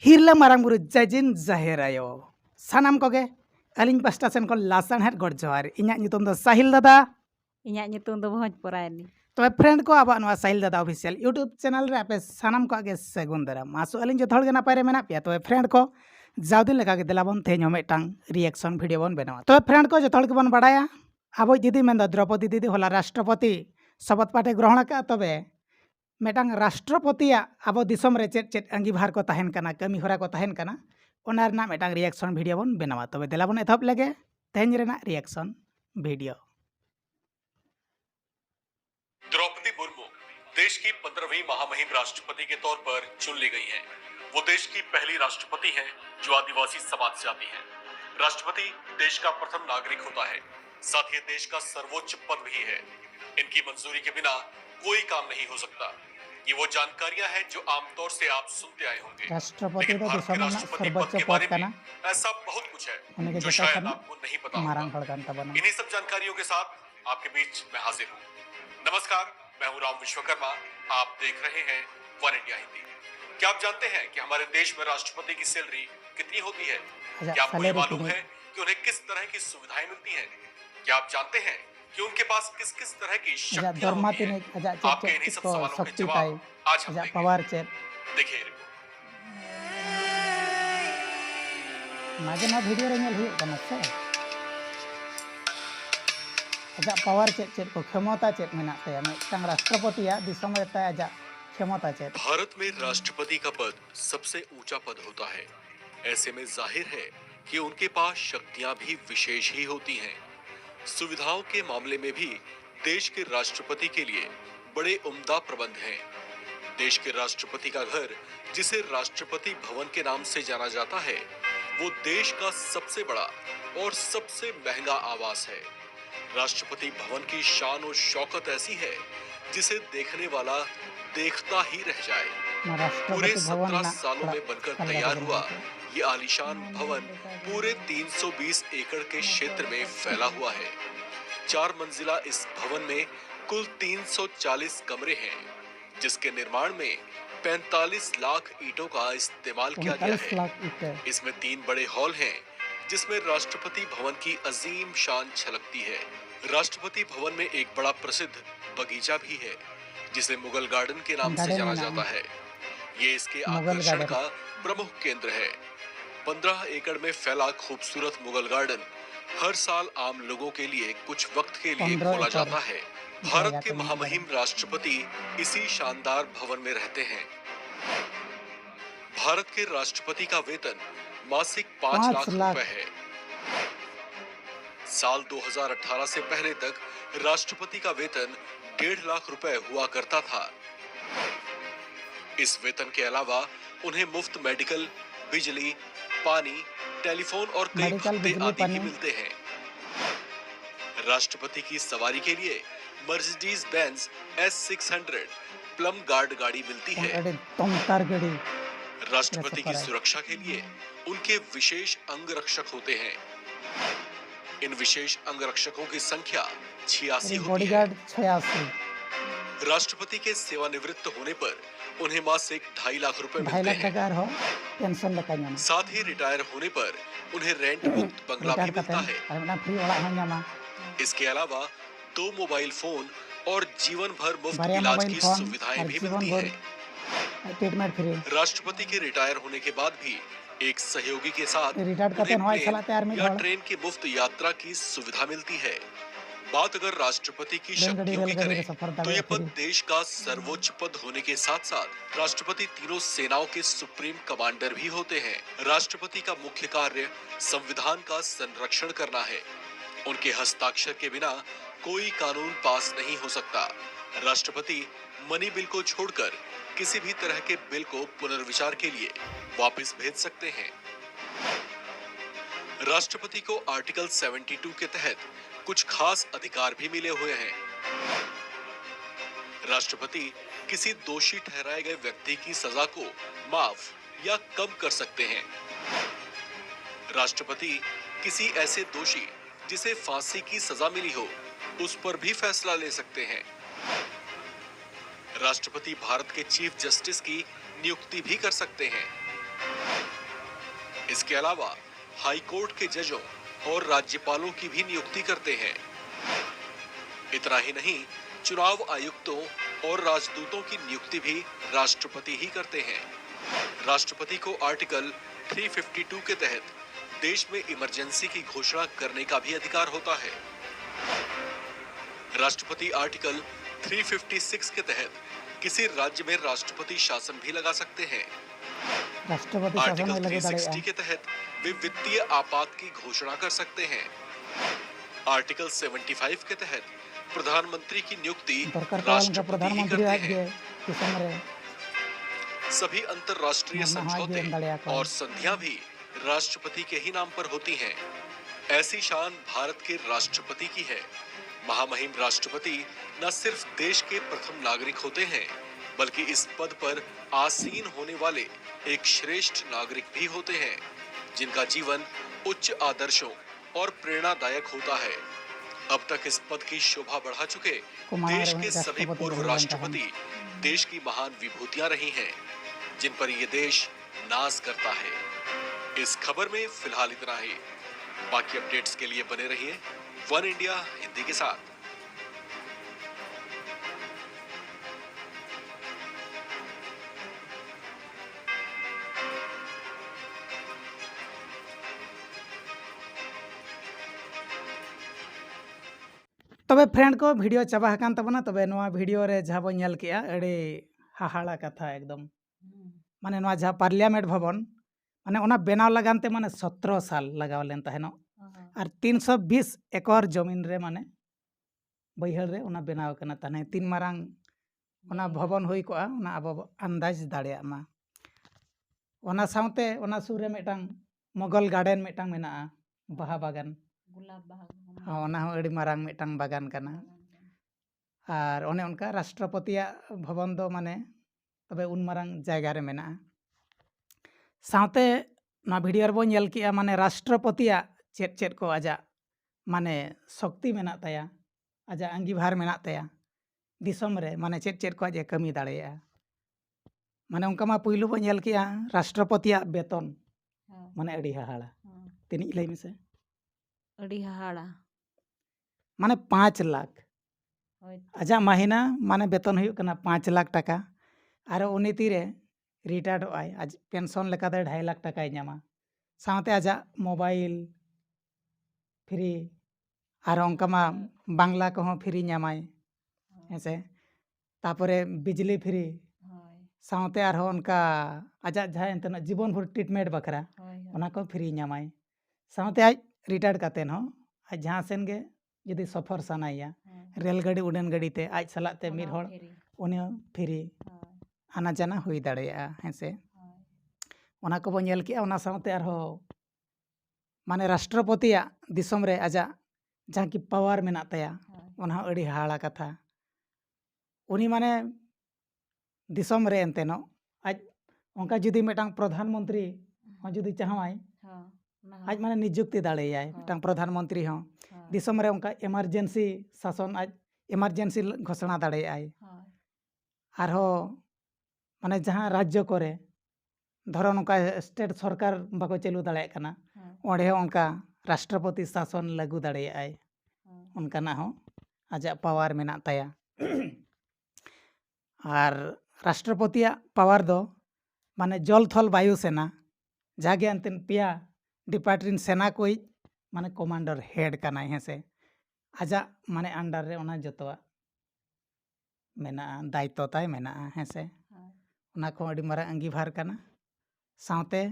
हिरला मारांग बुरु जैजिन जाहेरायो सानाम Koge अलिंग pasta Sen को लासान head God जोहार इन्या ᱧᱩᱛᱩᱢ ᱫᱚ साहिल दादा इन्या ᱧᱩᱛᱩᱢ ᱫᱚ भोज परायनी तो फ्रेंड को अब साहिल दादा ऑफिशियल यूट्यूब चैनल रे आपे सानाम को आगे सगुन दाराम आसो अलिंग जो थोड़ नपाय रे मेना पे तो फ्रेंड को जाउदिन लेका के देलाबन थे मेटांग रिएक्शन वीडियो बन बनावा तो फ्रेंड को जो थोड़ के बन बड़ाया अब दीदी मेन द्रौपदी दीदी होला राष्ट्रपति शपथ पाठे ग्रहण का तबे मेटांग राष्ट्रपति अब दिसम रे चेट चेट अंगीभार को तहन कना कमी होरा को तहन कना ओना रना मेटांग रिएक्शन वीडियो बन बनावा तबे देलाबन एथप लगे तेहन रेना रिएक्शन वीडियो। द्रौपदी मुर्मू देश की 15वीं महामहिम राष्ट्रपति के तौर पर चुन ली गई हैं। वो देश की पहली राष्ट्रपति हैं जो आदिवासी समाज से आती हैं। राष्ट्रपति देश का प्रथम नागरिक होता है, साथ ही देश का सर्वोच्च पद भी है। इनकी मंजूरी के बिना कोई काम नहीं हो सकता। ये वो जानकारियां हैं जो आमतौर से आप सुनते आए होंगे, लेकिन भारत के राष्ट्रपति पद के बारे में ऐसा बहुत कुछ है जो शायद आपको नहीं पता होगा। इन्हीं सब जानकारियों के साथ आपके बीच मैं हाजिर हूँ। नमस्कार, मैं हूँ राम विश्वकर्मा। आप देख रहे हैं वन इंडिया हिंदी। क्या आप जानते हैं कि हमारे देश में राष्ट्रपति की सैलरी कितनी होती है? क्या आपको ये मालूम है कि उन्हें किस तरह की सुविधाएं मिलती हैं? क्या आप जानते हैं कि उनके पास किस किस तरह की शक्तियां होती हैं? आपके इन्हीं सब सवालों के जवाब आज हम देंगे। देखिए मागे ना वीडियो रे नेल हुई कना से आजा पावर चेट चेट को क्षमता चेट मेना तया मिदटांग राष्ट्रपति या दिसम रे तया आजा क्षमता चेट। भारत में राष्ट्रपति का पद सबसे ऊंचा पद होता है। ऐसे में जाहिर है कि उनके पास शक्तियां भी विशेष ही होती हैं। सुविधाओं के मामले में भी देश के राष्ट्रपति के लिए बड़े उम्दा प्रबंध हैं। देश के राष्ट्रपति का घर, जिसे राष्ट्रपति भवन के नाम से जाना जाता है, वो देश का सबसे बड़ा और सबसे महंगा आवास है। राष्ट्रपति भवन की शान और शौकत ऐसी है जिसे देखने वाला देखता ही रह जाए। पूरे 17 सालों में बनकर तैयार हुआ ये आलीशान भवन पूरे 320 एकड़ के क्षेत्र में फैला हुआ है। 4 मंजिला इस भवन में कुल 340 कमरे हैं, जिसके निर्माण में 45 लाख ईंटों का इस्तेमाल किया गया है। इसमें 3 बड़े हॉल हैं, जिसमें राष्ट्रपति भवन की अजीम शान झलकती है। राष्ट्रपति भवन में एक बड़ा प्रसिद्ध बगीचा भी है, जिसे मुगल गार्डन के नाम से जाना जाता है। ये इसके आकर्षण का प्रमुख केंद्र है। 15 एकड़ में फैला खूबसूरत मुगल गार्डन हर साल आम लोगों के लिए कुछ वक्त के लिए खोला जाता है। भारत के महामहिम राष्ट्रपति इसी शानदार भवन में रहते हैं। भारत के राष्ट्रपति का वेतन मासिक 5 लाख रुपए है। साल 2018 से पहले तक राष्ट्रपति का वेतन 1.5 लाख रुपए हुआ करता था। इस वेतन के अलावा उन्हें मुफ्त मेडिकल, बिजली, पानी, टेलीफोन और कई भत्ते आदि भी मिलते हैं। राष्ट्रपति की सवारी के लिए Mercedes Benz S600 plum guard गाड़ी मिलती है। राष्ट्रपति की सुरक्षा के लिए उनके विशेष अंगरक्षक होते हैं। इन विशेष अंगरक्षकों की संख्या 86 होती है। राष्ट्रपति के सेवानिवृत्त होने पर उन्हें मासिक 2.5 लाख रुपए मिलते हैं। साथ ही रिटायर होने पर उन्हें रेंट मुक्त बंगला भी मिलता है। इसके अलावा 2 मोबाइल फोन और जीवन भर मुफ्त इलाज की सुविधाएं भी मिलती है। राष्ट्रपति के रिटायर होने के बाद भी एक सहयोगी के साथ प्लेन या ट्रेन की मुफ्त यात्रा की सुविधा मिलती है। बात अगर राष्ट्रपति की शक्तियों की करें तो ये पद देश का सर्वोच्च पद होने के साथ साथ राष्ट्रपति तीनों सेनाओं के सुप्रीम कमांडर भी होते हैं। राष्ट्रपति का मुख्य कार्य संविधान का संरक्षण करना है। उनके हस्ताक्षर के बिना कोई कानून पास नहीं हो सकता। राष्ट्रपति मनी बिल को छोड़कर किसी भी तरह के बिल को पुनर्विचार के लिए वापस भेज सकते हैं। राष्ट्रपति को आर्टिकल 72 के तहत कुछ खास अधिकार भी मिले हुए हैं। राष्ट्रपति किसी दोषी ठहराए गए व्यक्ति की सजा को माफ या कम कर सकते हैं। राष्ट्रपति किसी ऐसे दोषी जिसे फांसी की सजा मिली हो, उस पर भी फैसला ले सकते हैं। राष्ट्रपति भारत के चीफ जस्टिस की नियुक्ति भी कर सकते हैं। इसके अलावा हाई कोर्ट के जजों और राज्यपालों की भी नियुक्ति करते हैं। इतना ही नहीं, चुनाव आयुक्तों और राजदूतों की नियुक्ति भी राष्ट्रपति ही करते हैं। राष्ट्रपति को आर्टिकल 352 के तहत देश में इमरजेंसी की घोषणा करने का भी अधिकार होता है। राष्ट्रपति आर्टिकल 356 के तहत किसी राज्य में राष्ट्रपति शासन भी लगा सकते हैं। राष्ट्रपति शासन आर्टिकल में लगे 360 के तहत वे वित्तीय आपात की घोषणा कर सकते हैं। आर्टिकल 75 के तहत प्रधानमंत्री की नियुक्ति दरकार राष्ट्रपति ही प्रधानमंत्री करते आज हैं। किसम रे सभी अंतर्राष्ट्रीय मरना हाथ समझौते भी अंदड़िया को। और संधियां भी राष्ट्रपति के ही नाम पर होती हैं। ऐसी शान भारत के राष्ट्रपति की है। महामहिम राष्ट्रपति न सिर्फ देश के प्रथम नागरिक होते हैं, बल्कि इस पद पर आसीन होने वाले एक श्रेष्ठ नागरिक भी होते हैं, जिनका जीवन उच्च आदर्शों और प्रेरणादायक होता है। अब तक इस पद की शोभा बढ़ा चुके देश के सभी पूर्व राष्ट्रपति देश की महान विभूतियां रही हैं, जिन पर ये देश नाज करता है। इस खबर में फिलहाल इतना ही। बाकी अपडेट्स के लिए बने रहिए वन इंडिया हिंदी के साथ। तबे फ्रेंड को वीडियो चाबा हकान तबना तबे नोआ वीडियो रे जहाँ बो नेल किया अड़े हाहाड़ा कथा एकदम माने नोआ जहाँ पार्लियामेंट भवन माने ओना बेनाव लगानते माने 17 साल लगाव लेन तहेनो और 320 एकड़ जमीन रे माने बैहड़ रे ओना बेनाव कना तने तीन मारांग ओना भवन होई कोआ ओना अब अंदाज दाड़िया मा ओना साउते ओना सुर रे मिटांग मोगल गार्डन मिटांग मेना बाहा बागान गुलाब बाग ओना हो अड़ी मारांग मिटांग बागान कना और ओने उनका राष्ट्रपतिया भवन दो माने तबे उन मारांग जायगा रे मेना साउते ना वीडियो रे बो नेल किया माने राष्ट्रपतिया चेत चेत को आजा माने शक्ति मेना ताया आजा अंगीभार मेना ताया दिसम रे माने चेत चेत को आजे कमी दाड़ेया माने उनका मा पुइलु बो नेल किया राष्ट्रपतिया वेतन माने अड़ी हाहाड़ा तिनी लई मिसे अड़ी हाहाड़ा माने 5 लाख आजा महीना माने वेतन हुई कना 5 लाख टाका और उनी तीरे रिटायर्ड आय आज पेंशन लेका दे 2.5 लाख टाका ᱧᱟᱢᱟ साउते आजा मोबाइल फ्री और उनका मा बांग्ला को फ्री ᱧᱟᱢᱟᱭ ऐसे तापरे बिजली फ्री साउते और उनका आजा जहाँ एंतन जीवन भर ट्रीटमेंट बखरा ओना को फ्री ᱧᱟᱢᱟᱭ साउते आज रिटायर्ड कातेन हो आज जहाँ सेन गे यदि सफर सनाइया रेलगाड़ी उड़ान गाड़ी ते आज सलाते मिर होड़ उनी फ्री आना जाना हुई दाड़ेया हेसे ओना को बो नेल किया ओना साउते आरो माने राष्ट्रपतिया दिसम रे आजा जहाँ की पावर मेना ताया ओना अड़ी हाड़ा कथा उनी माने दिसम रे एंतेनो आज उनका जुदी मिटांग प्रधानमंत्री हो जुदी चाहवाय आज माने नियुक्ति दाड़ेयाय मिटांग प्रधानमंत्री हो दिसम रे उनका इमरजेंसी शासन आज इमरजेंसी घोषणा दाड़ेयाय आरो माने जहाँ राज्य करे धरो उनका स्टेट सरकार बाको चालू दाड़े कना ओंडे हो उनका राष्ट्रपति शासन लागू दाड़ेयाय उनका ना हो आजा पावर मेना ताया और राष्ट्रपतिया पावर दो माने जल थल वायु सेना जागे अंतिन पिया डिपार्टमेंट सेना कोई माने कमांडर हेड कनाय हेसे आजा माने अंडर रे ओना जतवा मेना दायित्व ताय मेना हेसे ओना को अड़ी मारा अंगीभार कना साउते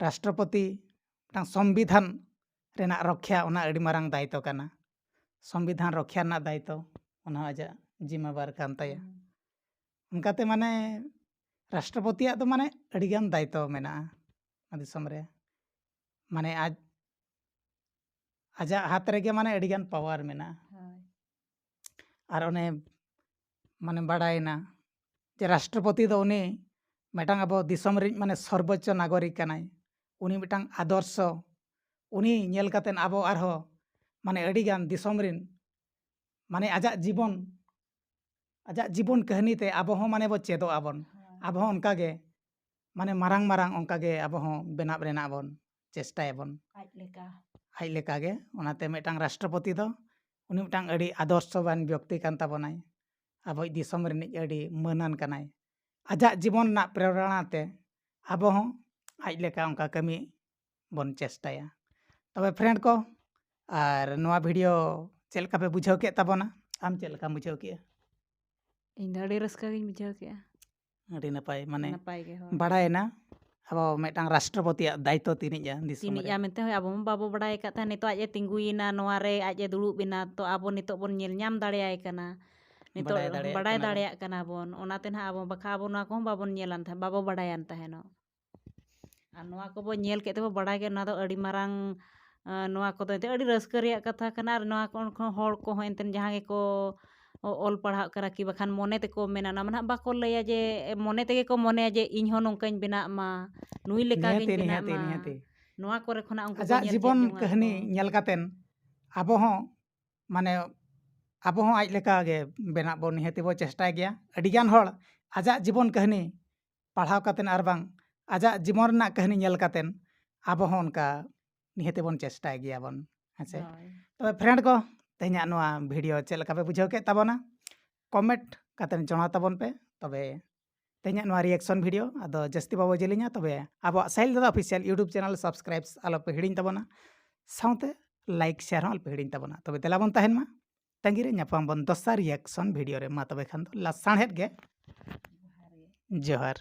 राष्ट्रपति मिटांग संविधान रेना रक्षा ओना अड़ी मारांग दायित्व कना संविधान रक्षा ना दायित्व ओना आजा जिम्मेवार कान ताया उनकाते माने राष्ट्रपतिया तो माने अड़ीगान दायित्व मेना दिसम रे माने आज आजा हाथ रेगे माने अड़ीगान पावर मेना और ओने माने बाड़ायना जे राष्ट्रपति दो उनी मिटांग अब दिसम रे माने सर्वोच्च नागरिक कनाय उनी मिटांग आदर्श उनी नेल कातेन अब आरो माने अड़ीगान दिसम रिन माने आजा जीवन कहानी ते अब हो माने बो चेदो आबन अब हो उनका गे माने मारांग मारांग ओंका गे आबो हों बेनाब रेनाग बोन चेष्टायाबोन Aj leka. आज लेका गे ओनाते मिदटांग राष्ट्रपति दो उनी मिदटांग अड़ी आदर्शवान व्यक्ति कान ताबोनाय आबो दिसोम रिनिज अड़ी मानन कानाय आजा जीवन ना प्रेरणा ते आबो हों आज लेका ओंका कमी बोन चेष्टाया तबे फ्रेंड को और नोआ वीडियो चेल लेका पे बुझाव के ताबोना आम चेल लेका बुझाव के Ing da adi raska giñ bujhaw kea. अड़ी नपाय माने Napay ge hor. बाड़ायना अब मिदटांग राष्ट्रपति दायित्व तिनिजा Disom Tini ya mente abo ma babo badai kat than nito aje tingguina noa re aje dulu bina to abo nito bon nyel nyam dareay kana. Nito badai dareyak kana bon. Onaten ha abo bakha abo noa ko babon nyelan tha babo badayan taheno. Noa ko bon nyel kete bo badai ge na do adi marang noa ko to adi raska reyak katha kana ar noa ko hor ko enten jahan ge ko ol padhak kara ki bakhan mone te ko mena na man bako laya je mone tege ko mone je iñ hon nongkañ benak ma nui leka giñ निहाती benak निहाती ma निहाती noa kore khona unko आजा जीवन कहनी nail कातेन आबो हों माने आबो हों आज लेका गे बेना बो निहाती बो चेष्टा गया अडिगान होड़ आजा जीवन कहनी पढ़ाव कातेन आर बांग आजा जीवन ना कहनी नेल कातेन आबो हों उनका निहाती बोन चेष्टा गया बोन हेसे तबे फ्रेंड को तेहना नोआ वीडियो चेल लेका पे बुझाव के ताबोना कमेंट कातेन जणा ताबोन पे तबे तेहना नोआ रिएक्शन वीडियो आदो जस्ती बाबो जेलिना तबे आबो साइल दादा ऑफिशियल यूट्यूब चैनल सब्सक्राइब आलो पे हिडिन ताबोना साउते लाइक शेयर हल पे हिडिन ताबोना तबे तेलाबोन ताहेन मा तंगिरे ᱧᱟᱯᱟᱢ ᱵᱚᱱ ᱫᱚᱥᱟᱨ রিয়াকশন वीडियो रे मा तबे खान दो लासाणहेद गे जोहार।